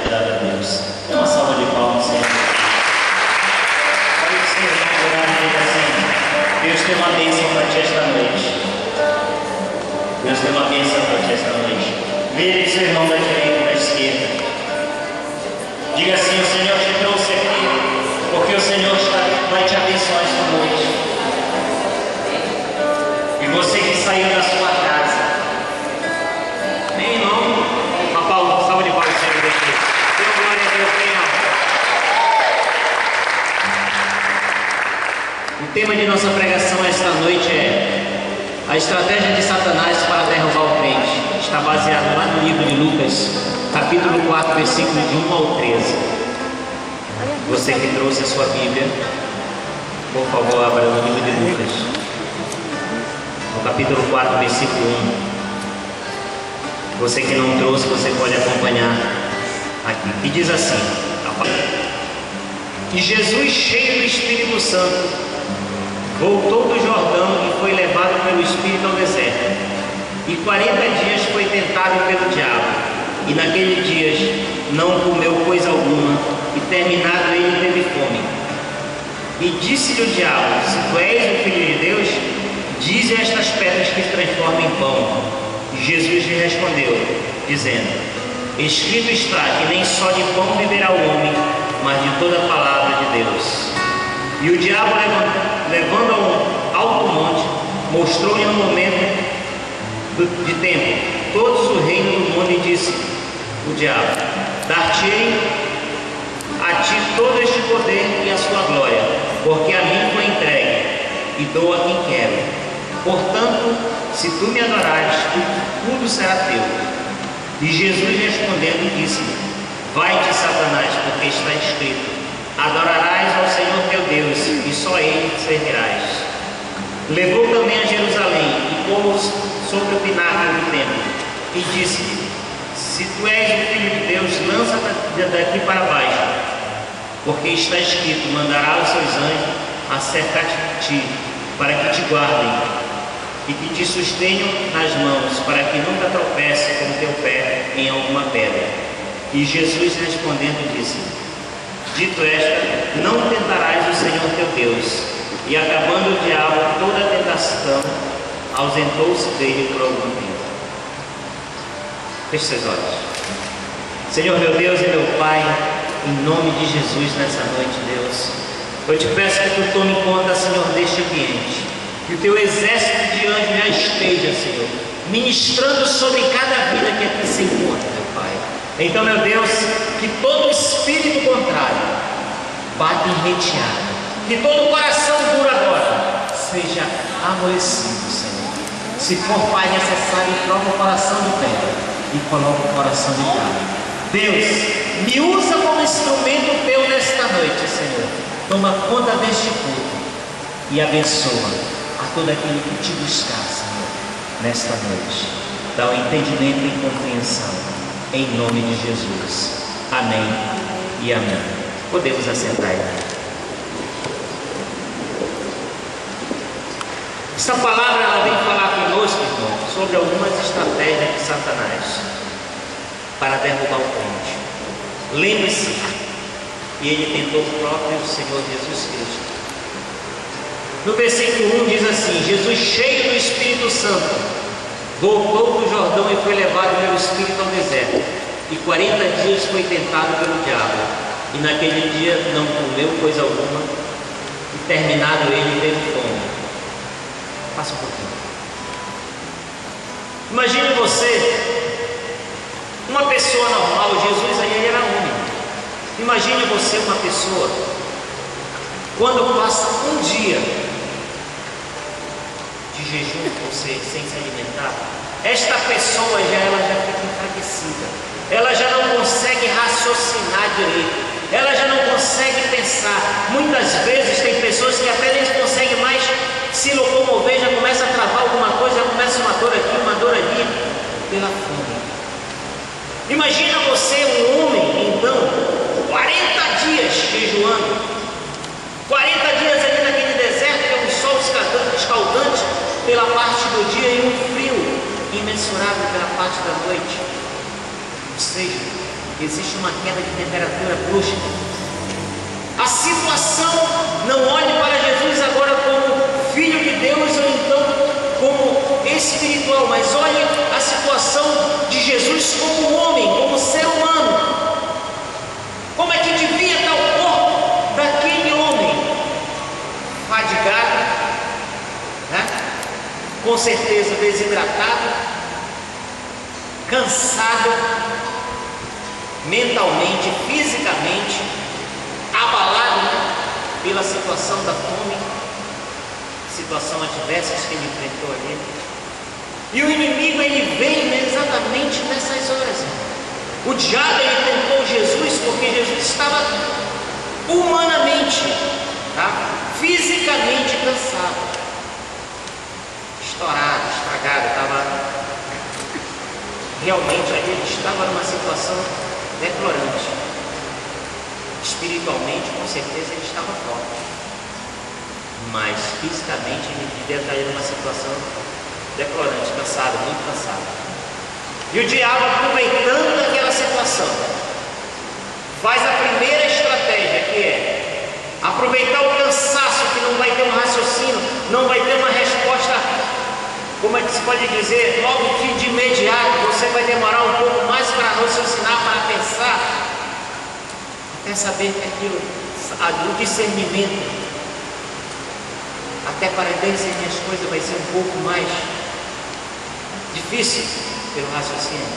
Glória a Deus. Dê uma salva de palmas, Senhor. Pode ser orar e dizer assim: Deus tem uma bênção para ti esta noite. Deus tem uma bênção para ti esta noite. Vire seu irmão da direita e da esquerda. Diga assim: o Senhor te trouxe aqui, porque o Senhor vai te abençoar esta noite. E você que saiu da sua casa, nem não, Paulo, salve de palmas, Senhor, daqui. Dê glória a Deus, Senhor. O tema de nossa pregação esta noite é a estratégia de Satanás para derrubar o crente. Está baseado lá no livro de Lucas, capítulo 4, versículo de 1 ao 13. Você que trouxe a sua Bíblia, por favor, abra no livro de Lucas, no capítulo 4, versículo 1. Você que não trouxe, você pode acompanhar aqui. E diz assim: E Jesus, cheio do Espírito Santo, voltou do Jordão e foi levado pelo Espírito ao deserto. E 40 dias foi tentado pelo diabo. E naqueles dias não comeu coisa alguma. E terminado ele teve fome. E disse-lhe o diabo: Se tu és o Filho de Deus, dize a estas pedras que se transformem em pão. E Jesus lhe respondeu, dizendo: Escrito está que nem só de pão viverá o homem, mas de toda a palavra de Deus. E o diabo, levando a um alto monte, mostrou-lhe no momento de tempo todos o reino do mundo e disse: O diabo: Dar-te-ei a ti todo este poder e a sua glória, porque a mim foi entregue, e dou a quem quero. Portanto, se tu me adorares, tudo será teu. E Jesus respondendo disse-lhe: Vai-te, Satanás, porque está escrito: Adorarás ao Senhor teu Deus, e só Ele servirás. Levou também a Jerusalém, e pôs sobre o pináculo do templo, e disse-lhe: Se tu és o Filho de Deus, lança-te daqui para baixo, porque está escrito: Mandará os seus anjos acerca de ti, para que te guardem, e que te sustenham nas mãos, para que nunca tropece com o teu pé em alguma pedra. E Jesus respondendo disse: Dito esta, não tentarás o Senhor teu Deus. E acabando o diabo toda a tentação, ausentou-se dele por algum tempo. Feche seus olhos. Senhor meu Deus e meu Pai, em nome de Jesus nessa noite, Deus, eu te peço que tu tome conta, Senhor, deste ambiente. Que o teu exército de anjos já esteja, Senhor, ministrando sobre cada vida que aqui se encontra, meu Pai. Então, meu Deus, que todo espírito contrário bata em retirada. Que todo coração duro agora seja amolecido, Senhor. Se for, Pai, necessário, troca o coração de pedra e coloca o coração de carne. Deus, me usa como instrumento teu nesta noite, Senhor. Toma conta deste culto e abençoa a todo aquele que te buscar, Senhor, nesta noite. Dá o entendimento e compreensão, em nome de Jesus. Amém e amém. Podemos assentar aí. Essa palavra ela vem falar conosco, irmão, sobre algumas estratégias de Satanás para derrubar o crente. Lembre-se que ele tentou o próprio Senhor Jesus Cristo. No versículo 1 diz assim: Jesus, cheio do Espírito Santo, voltou do Jordão e foi levado pelo Espírito ao deserto. E 40 dias foi tentado pelo diabo. E naquele dia não comeu coisa alguma. E terminado ele teve fome. Passa um pouquinho. Imagine você, uma pessoa normal. Jesus aí ele era único. Imagine você, uma pessoa, quando passa um dia de jejum, ou seja, sem se alimentar, esta pessoa ela já fica enfraquecida. Ela já não consegue raciocinar direito. Ela já não consegue pensar. Muitas vezes tem pessoas que até nem conseguem mais se locomover, já começa a travar alguma coisa, já começa uma dor aqui, uma dor ali, pela fome. Imagina você, um homem, então, 40 dias jejuando, 40 dias ali naquele deserto, que é um sol escaldante pela parte do dia e um frio imensurável pela parte da noite. Ou seja, existe existe uma queda de temperatura brusca. A situação, não olhe para Jesus agora como Filho de Deus ou então como espiritual, mas olhe a situação de Jesus como homem, como ser humano. Como é que devia estar o corpo daquele homem? Fadigado, né? Com certeza desidratado, cansado, mentalmente, fisicamente, abalado, né? Pela situação da fome, situação adversa que ele enfrentou ali. E o inimigo, ele vem exatamente nessas horas. O diabo, ele tentou Jesus porque Jesus estava humanamente, tá? Fisicamente cansado, estourado, estragado, estava realmente ali, ele estava numa situação deplorante. Espiritualmente, com certeza, ele estava forte, mas fisicamente ele devia estar em uma situação deplorante, cansado, muito cansado. E o diabo, aproveitando daquela situação, faz a primeira estratégia, que é aproveitar o cansaço, que não vai ter um raciocínio, não vai ter uma resposta, como é que se pode dizer, logo de imediato. Você vai demorar um pouco mais para raciocinar, para pensar, até saber que aquilo, o discernimento, até para discernir as coisas vai ser um pouco mais difícil pelo raciocínio.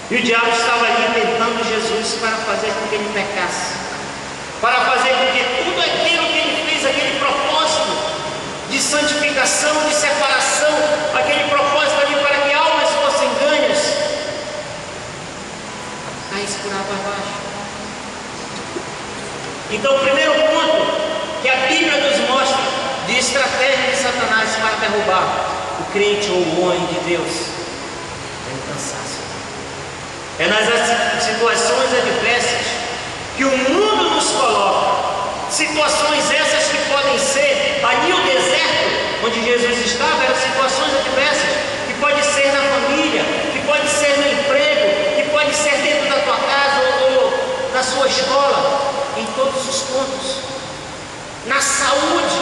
E o diabo estava ali tentando Jesus para fazer com que ele pecasse, para fazer com que tudo aquilo que ele fez, aquele propósito de santificação, de separação, aquele propósito ali para que almas fossem ganhas, caísse por água abaixo. Então, o primeiro ponto que a Bíblia nos mostra de estratégia de Satanás para derrubar o crente ou o homem de Deus é o cansaço. É nas situações adversas que o mundo nos coloca. Situações essas que podem ser ali o deserto onde Jesus estava, eram situações adversas que pode ser na família, que pode ser no emprego, que pode ser dentro da tua casa ou na sua escola, em todos os pontos, na saúde.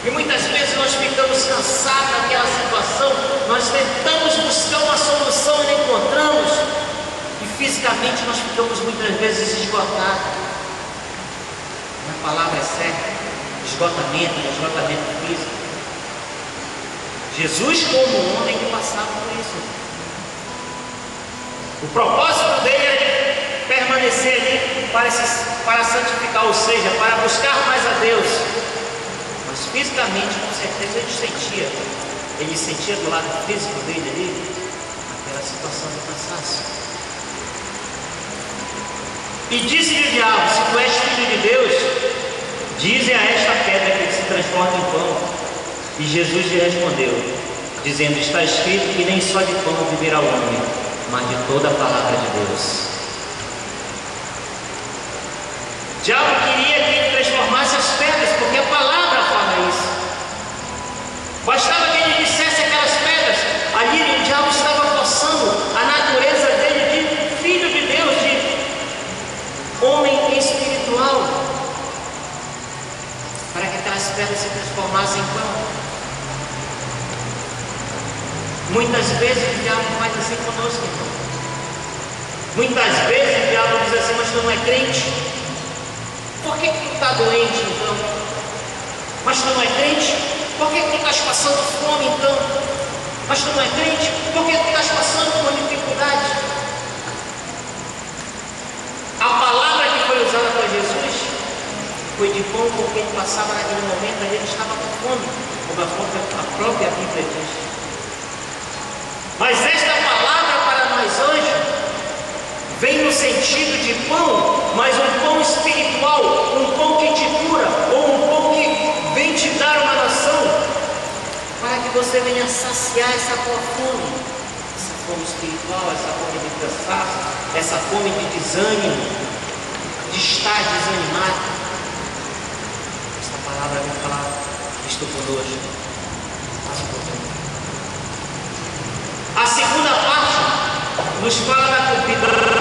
E muitas vezes nós ficamos cansados daquela situação, nós tentamos buscar uma solução e não encontramos, e fisicamente nós ficamos muitas vezes esgotados. A palavra é certa, esgotamento físico. Jesus, como homem, que passava por isso. O propósito dele é permanecer ali para santificar, ou seja, para buscar mais a Deus. Mas fisicamente, com certeza, ele sentia do lado físico dele ali, aquela situação de cansaço. E disse-lhe o diabo: se tu és filho de Deus, dize a esta pedra que se transforma em pão. E Jesus lhe respondeu, dizendo: está escrito que nem só de pão viverá o homem, mas de toda a palavra de Deus. O diabo queria que ele transformasse as pedras, porque a palavra fala isso. Bastava que ele dissesse aquelas pedras. Ali o diabo estava forçando a natureza dele de filho de Deus, de homem espiritual, para que aquelas pedras se transformassem em pão. Muitas vezes o diabo faz assim conosco, então. Muitas vezes o diabo diz assim: mas tu não é crente? Por que tu está doente então? Mas tu não é crente? Por que tu estás passando fome então? Mas tu não é crente? Por que tu estás passando por dificuldade? A palavra que foi usada para Jesus foi de pão, porque ele passava naquele momento, ele estava com fome, como a própria Bíblia diz. Mas esta palavra para nós hoje vem no sentido de pão, mas um pão espiritual, um pão que te cura, ou um pão que vem te dar uma noção, para que você venha saciar essa tua fome, essa fome espiritual, essa fome de cansaço, essa fome de desânimo, de estar desanimado. Essa palavra vem falar: estou conosco, faz por mim. A segunda parte nos fala da